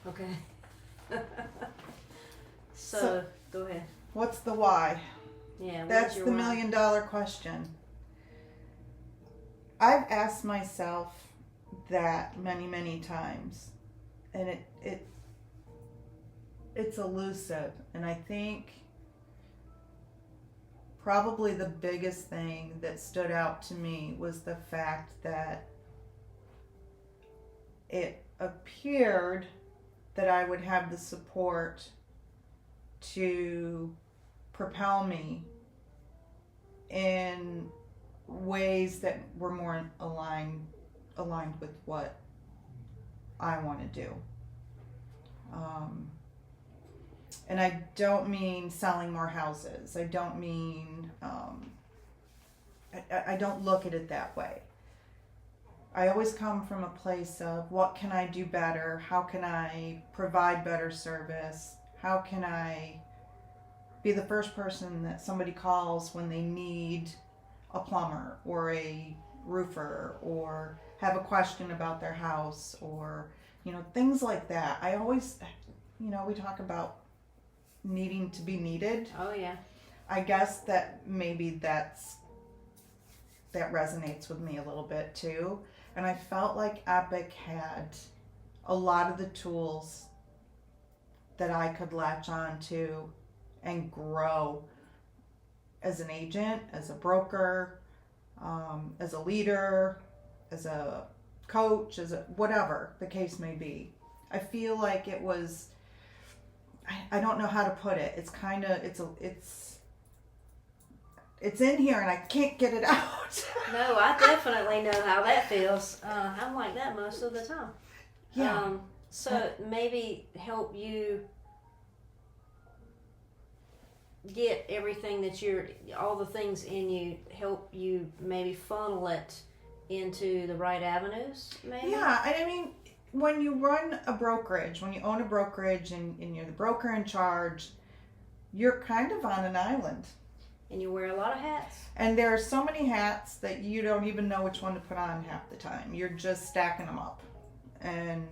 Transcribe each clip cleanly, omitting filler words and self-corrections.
Okay. So, go ahead. What's the why? Yeah, That's the $1 million question. I've asked myself that many, many times, and it's elusive. And I think probably the biggest thing that stood out to me was the fact that it appeared that I would have the support to propel me in ways that were more aligned with what I want to do. And I don't mean selling more houses. I don't mean, I don't look at it that way. I always come from a place of what can I do better? How can I provide better service? How can I be the first person that somebody calls when they need a plumber or a roofer or have a question about their house or, things like that. I always, we talk about needing to be needed. Oh, yeah. I guess that maybe that resonates with me a little bit too. And I felt like EPIQUE had a lot of the tools that I could latch on to and grow as an agent, as a broker, as a leader, as a coach, as a whatever the case may be. I feel like it was, I don't know how to put it. It's kind of, it's in here and I can't get it out. No, I definitely know how that feels. I'm like that most of the time. Yeah. So maybe help you get everything that all the things in you, help you maybe funnel it into the right avenues, maybe? Yeah, I mean, when you run a brokerage, when you own a brokerage and you're the broker in charge, you're kind of on an island. And you wear a lot of hats. And there are so many hats that you don't even know which one to put on half the time. You're just stacking them up. And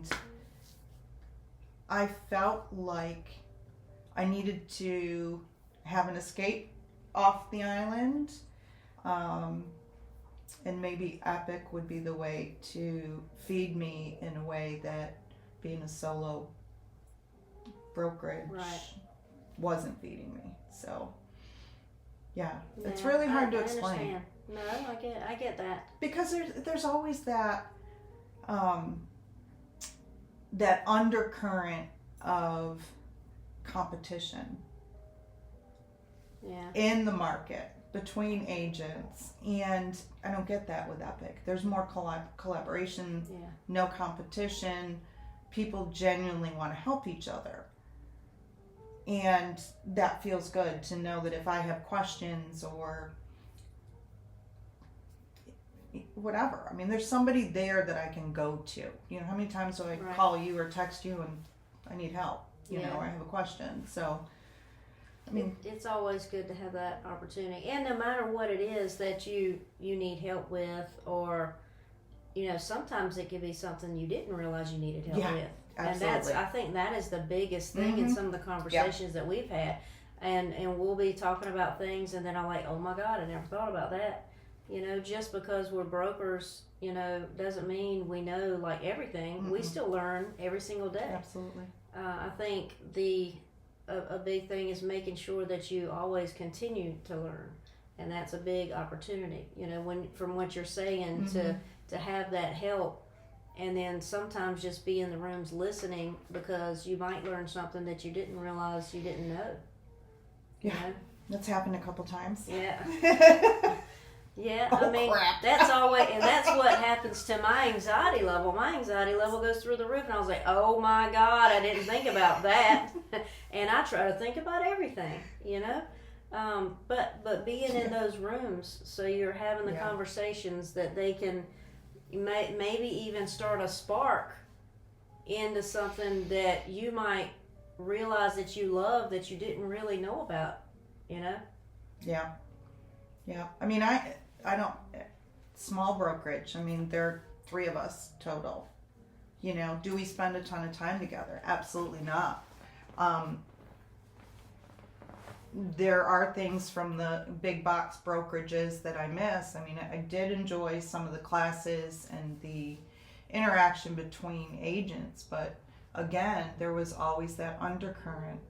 I felt like I needed to have an escape off the island. And maybe EPIQUE would be the way to feed me in a way that being a solo brokerage wasn't feeding me. So, yeah, it's really hard to explain. No, I get that. Because there's always that that undercurrent of competition in the market between agents, and I don't get that with EPIQUE. There's more collaboration, no competition. People genuinely want to help each other. And that feels good to know that if I have questions or whatever, I mean, there's somebody there that I can go to. How many times do I call you or text you and I need help, or I have a question. So, I mean, it's always good to have that opportunity. And no matter what it is that you need help with, or, sometimes it could be something you didn't realize you needed help with. Absolutely. And I think that is the biggest thing in some of the conversations that we've had. And we'll be talking about things and then I'm like, oh my God, I never thought about that. Just because we're brokers, doesn't mean we know like everything. Mm-hmm. We still learn every single day. Absolutely. I think a big thing is making sure that you always continue to learn. And that's a big opportunity, from what you're saying, to have that help. And then sometimes just be in the rooms listening, because you might learn something that you didn't realize you didn't know. Yeah, that's happened a couple times. Yeah. Yeah, oh, I mean, crap. That's always, and that's what happens to my anxiety level. My anxiety level goes through the roof, and I was like, oh my God, I didn't think about that. And I try to think about everything, but being in those rooms, so you're having the conversations that they can maybe even start a spark into something that you might realize that you love that you didn't really know about, Yeah. I mean, I don't, small brokerage. I mean, there are 3 of us total. You know, do we spend a ton of time together? Absolutely not. There are things from the big box brokerages that I miss. I mean, I did enjoy some of the classes and the interaction between agents, but again, there was always that undercurrent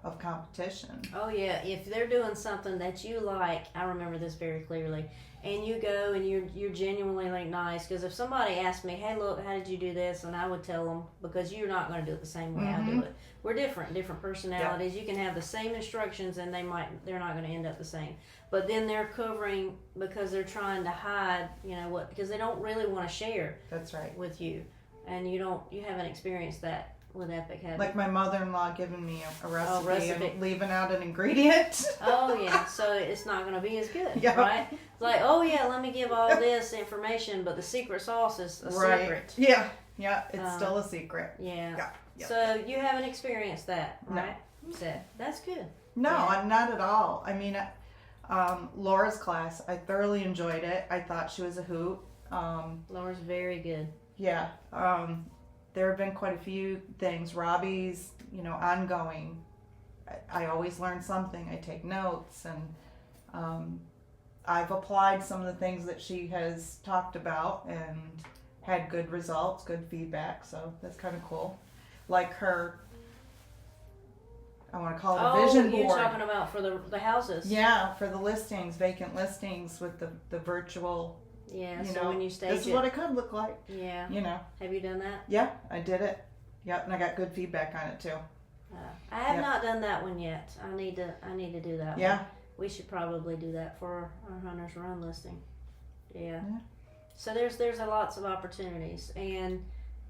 of competition. Oh yeah, if they're doing something that you like, I remember this very clearly, and you go and you're genuinely like nice, because if somebody asked me, hey look, how did you do this, and I would tell them, because you're not going to do it the same way I do it. We're different personalities. You can have the same instructions and they're not going to end up the same, but then they're covering because they're trying to hide, you know what, because they don't really want to share. That's right. With you, and you haven't experienced that with EPIQUE, have Like you? my mother-in-law giving me a recipe, recipe. and leaving out an ingredient. Oh yeah, so it's not going to be as good, Yeah. right? It's like, oh yeah, let me give all this information, but the secret sauce is a secret. Yeah, it's still a secret. Yeah. Yeah. So you haven't experienced that, right? No. So that's good. No, Yeah. not at all. I mean, Laura's class, I thoroughly enjoyed it. I thought she was a hoot. Laura's very good. Yeah. There have been quite a few things. Robbie's, ongoing. I always learn something. I take notes, and I've applied some of the things that she has talked about and had good results, good feedback. So that's kind of cool. Like her, I want to call it a vision board. You're talking about for the houses. Yeah, for the listings, vacant listings with the virtual. Yeah, so when you stage this is what it could look like. Yeah. Have you done that? Yeah, I did it. Yep, and I got good feedback on it too. I have not done that one yet. I need to do that. Yeah. One. We should probably do that for our Hunters Run listing. Yeah. So there's lots of opportunities, and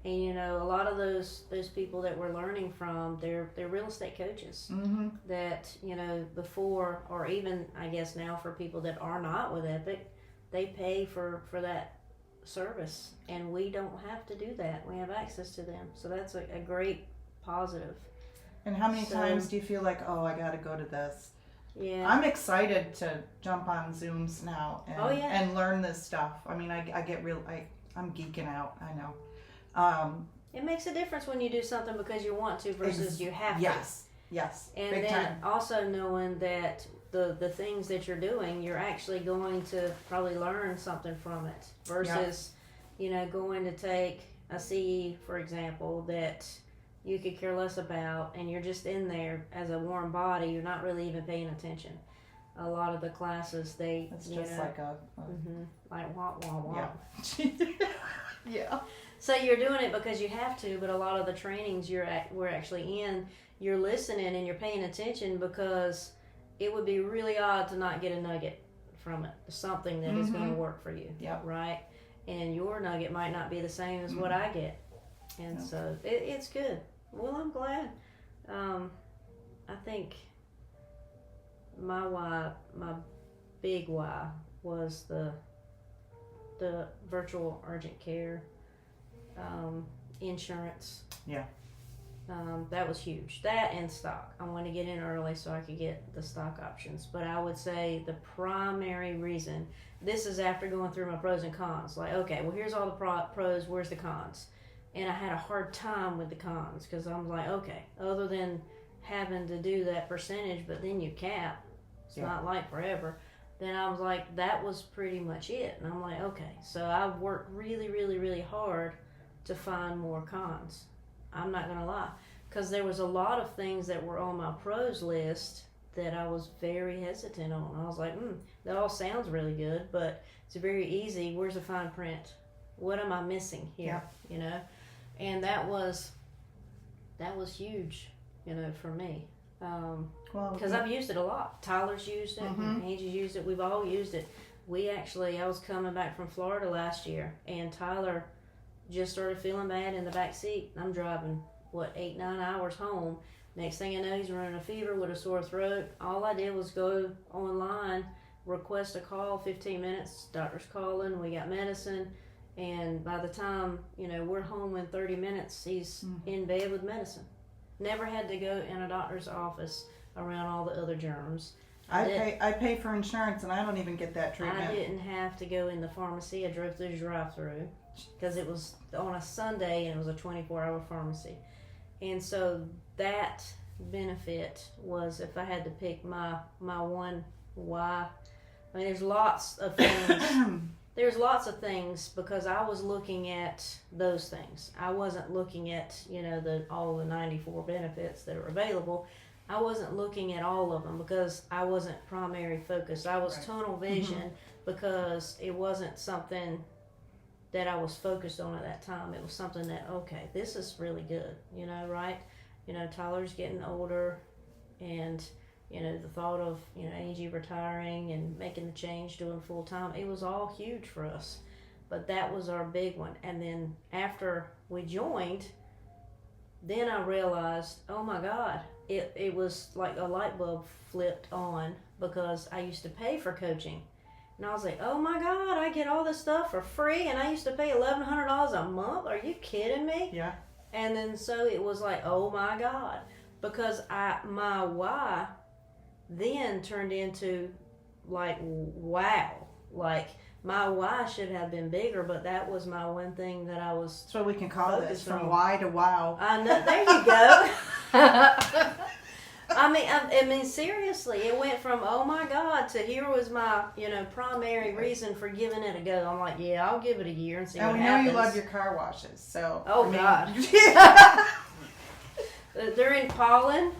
a lot of those people that we're learning from, they're real estate coaches. Mm-hmm. That before, or even I guess now for people that are not with EPIQUE, they pay for that service, and we don't have to do that. We have access to them, so that's a great positive. And how many times do you feel like, oh, I got to go to this? Yeah, I'm excited to jump on Zooms now and, and learn this stuff. I mean, I get I'm geeking out. I know. It makes a difference when you do something because you want to versus you have to. Yes. And Big then time. also knowing that the things that you're doing, you're actually going to probably learn something from it versus, going to take a CE, for example, that you could care less about, and you're just in there as a warm body. You're not really even paying attention. A lot of the classes, it's just like a like wah wah wah. Yeah. Yeah. So you're doing it because you have to, but a lot of the trainings we're actually in, you're listening and you're paying attention because it would be really odd to not get a nugget from it, something that is going to work for you. Yep. Right? And your nugget might not be the same as what I get. And so it's good. Well, I'm glad. I think my big why was the virtual urgent care insurance. Yeah. That was huge. That and stock. I wanted to get in early so I could get the stock options. But I would say the primary reason, this is after going through my pros and cons. Like, okay, well, here's all the pros, where's the cons? And I had a hard time with the cons because I'm like, okay, other than having to do that percentage, but then you cap, it's not like forever. Then I was like, that was pretty much it. And I'm like, okay, so I worked really, really, really hard to find more cons. I'm not going to lie. Because there was a lot of things that were on my pros list that I was very hesitant on. I was like, that all sounds really good, but it's very easy. Where's the fine print? What am I missing here? Yeah. And that was huge, for me. Because I've used it a lot. Tyler's used it. Angie's used it. We've all used it. I was coming back from Florida last year, and Tyler just started feeling bad in the back seat. I'm driving, 8-9 hours home. Next thing I know, he's running a fever with a sore throat. All I did was go online, request a call, 15 minutes. Doctor's calling. We got medicine. And by the time, we're home in 30 minutes, he's in bed with medicine. Never had to go in a doctor's office around all the other germs. I pay for insurance and I don't even get that treatment. I didn't have to go in the pharmacy. I drove through the drive-through. because it was on a Sunday and it was a 24-hour pharmacy. And so that benefit was, if I had to pick my one why, I mean, there's lots of things. There's lots of things because I was looking at those things. I wasn't looking at, all the 94 benefits that are available. I wasn't looking at all of them because I wasn't primary focused. I was tunnel vision because it wasn't something that I was focused on at that time. It was something that, okay, this is really good, right? Tyler's getting older, and, the thought of, Angie retiring and making the change, doing full time, it was all huge for us. But that was our big one. And then after we joined, then I realized, oh my God, it was like a light bulb flipped on because I used to pay for coaching. And I was like, oh my God, I get all this stuff for free, and I used to pay $1,100 a month? Are you kidding me? Yeah. And then so it was like, oh my God, because my why then turned into like, wow, like my why should have been bigger, but that was my one thing that I was. That's what we can call this, from on. why to wow. I know. There you go. I mean, seriously, it went from, oh my God, to here was my, primary reason for giving it a go. I'm like, yeah, I'll give it a year and see what happens. And we know you love your car washes, so. Oh, God. They're in pollen.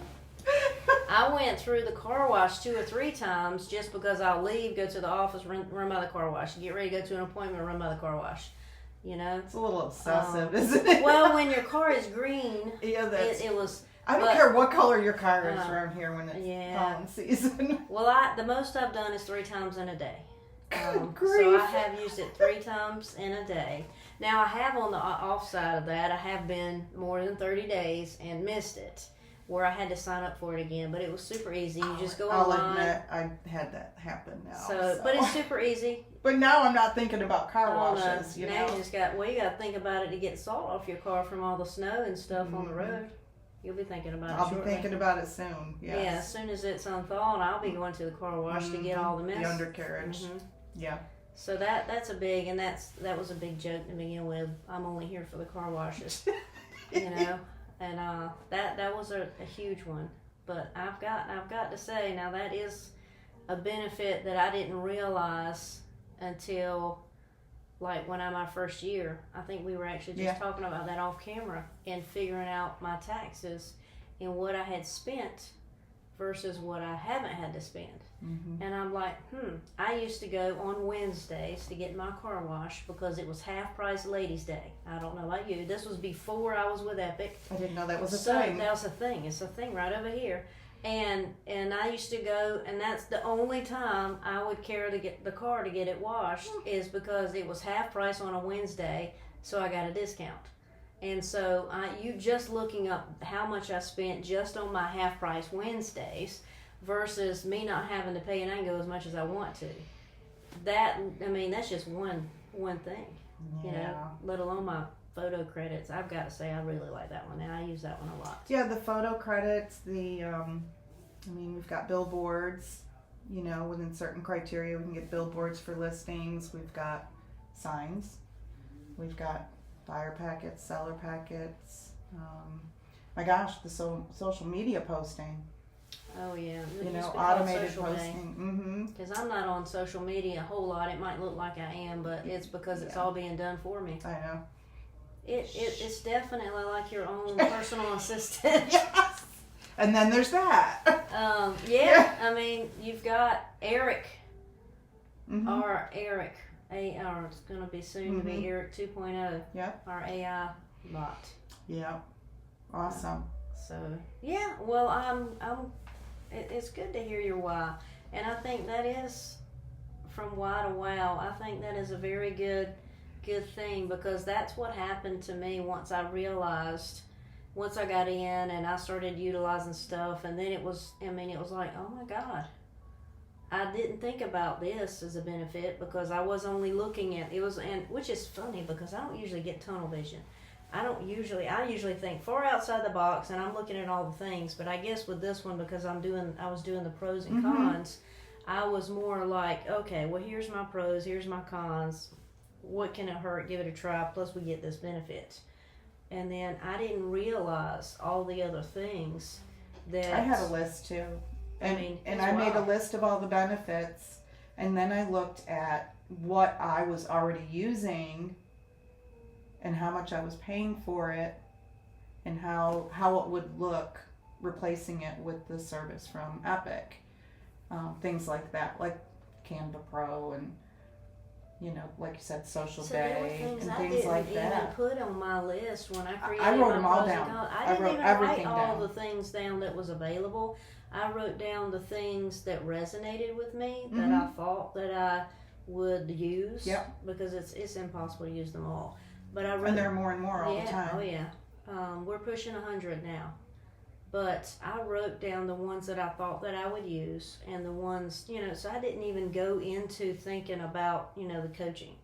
I went through the car wash 2 or 3 times just because I'll leave, go to the office, run by the car wash, get ready to go to an appointment, run by the car wash. It's a little obsessive, isn't it? Well, when your car is green, yeah, it was. I don't care what color your car is around here when it's pollen season. Well, the most I've done is 3 times in a day. Grief. So I have used it 3 times in a day. Now I have on the off side of that, I have been more than 30 days and missed it, where I had to sign up for it again. But it was super easy. You just go online. I'll admit I had that happen now. So, but it's super easy. But now I'm not thinking about car washes. No. Now you just got you got to think about it to get salt off your car from all the snow and stuff on the road. You'll be thinking about it shortly. I'll be thinking about it soon. Yes. Yeah, as soon as it's unthawed, I'll be going to the car wash to get all the mess. The undercarriage. Yeah. So that's a big, and that was a big joke to begin with. I'm only here for the car washes, and that was a huge one. But I've got to say, now that is a benefit that I didn't realize until like when my first year. I think we were actually just talking about that off camera and figuring out my taxes and what I had spent versus what I haven't had to spend. Mm-hmm. And I'm like, I used to go on Wednesdays to get my car washed because it was half price ladies' day. I don't know about you. This was before I was with EPIQUE. I didn't know that was a thing. That was a thing. It's a thing right over here. And I used to go, and that's the only time I would care to get the car to get it washed is because it was half price on a Wednesday, so I got a discount. And so you just looking up how much I spent just on my half price Wednesdays versus me not having to pay, and I can go as much as I want to. That's just one thing, let alone my photo credits. I've got to say I really like that one, and I use that one a lot. Yeah, the photo credits, we've got billboards, within certain criteria we can get billboards for listings. We've got signs. We've got buyer packets, seller packets. My gosh, the social media posting. Oh yeah, automated posting. Because I'm not on social media a whole lot. It might look like I am, but it's because it's all being done for me. I know. It's definitely like your own personal assistant. Yes. And then there's that. You've got Eric, our Eric, it's going to be soon to be Eric 2.0. Yeah. Our AI bot. Yeah. Awesome. It's good to hear your why, and I think that is from why to wow. I think that is a very good thing because that's what happened to me once I got in and I started utilizing stuff, and then it was like, oh my God, I didn't think about this as a benefit because I was only looking at which is funny because I don't usually get tunnel vision. I usually think far outside the box and I'm looking at all the things, but I guess with this one, because I was doing the pros and cons, I was more like, okay, well, here's my pros, here's my cons. what can it hurt? Give it a try. Plus, we get this benefit. And then I didn't realize all the other things that I had a list too. And, I made a list of all the benefits, and then I looked at what I was already using and how much I was paying for it and how it would look replacing it with the service from EPIQUE. Things like that, like Canva Pro and, like you said, Social Day and things like that. I didn't even put on my list when I created I wrote my them all pros and down. cons. I I didn't wrote even everything write all down. the things down that was available. I wrote down the things that resonated with me that I thought that I would use. Yep. Because it's impossible to use them all. But I wrote, And there are more and more all the time. Oh yeah. We're pushing 100 now. But I wrote down the ones that I thought that I would use and the ones, so I didn't even go into thinking about, the coaching.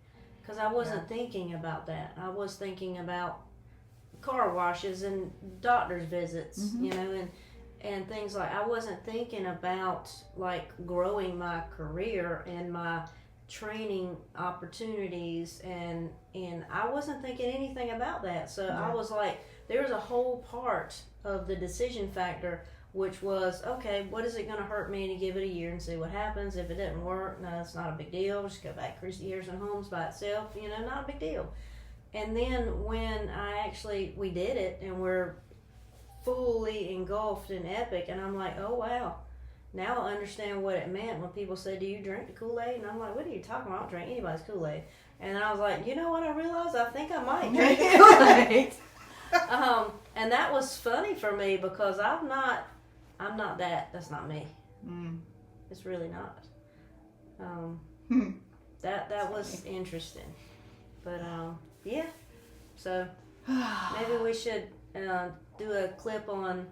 Because I wasn't thinking about that. I was thinking about car washes and doctor's visits, and things like, I wasn't thinking about like growing my career and my training opportunities and I wasn't thinking anything about that. So I was like, there was a whole part of the decision factor which was, okay, what is it going to hurt me to give it a year and see what happens? If it doesn't work, no, it's not a big deal. Just go back years and homes by itself, not a big deal. And then when we did it and we're fully engulfed in EPIQUE, and I'm like, oh wow, now I understand what it meant when people say, do you drink the Kool-Aid? And I'm like, what are you talking about? I don't drink anybody's Kool-Aid. And I was like, you know what I realized? I think I might drink Kool-Aid. And that was funny for me because I'm not that's not me. It's really not. That was interesting. But yeah, so maybe we should do a clip on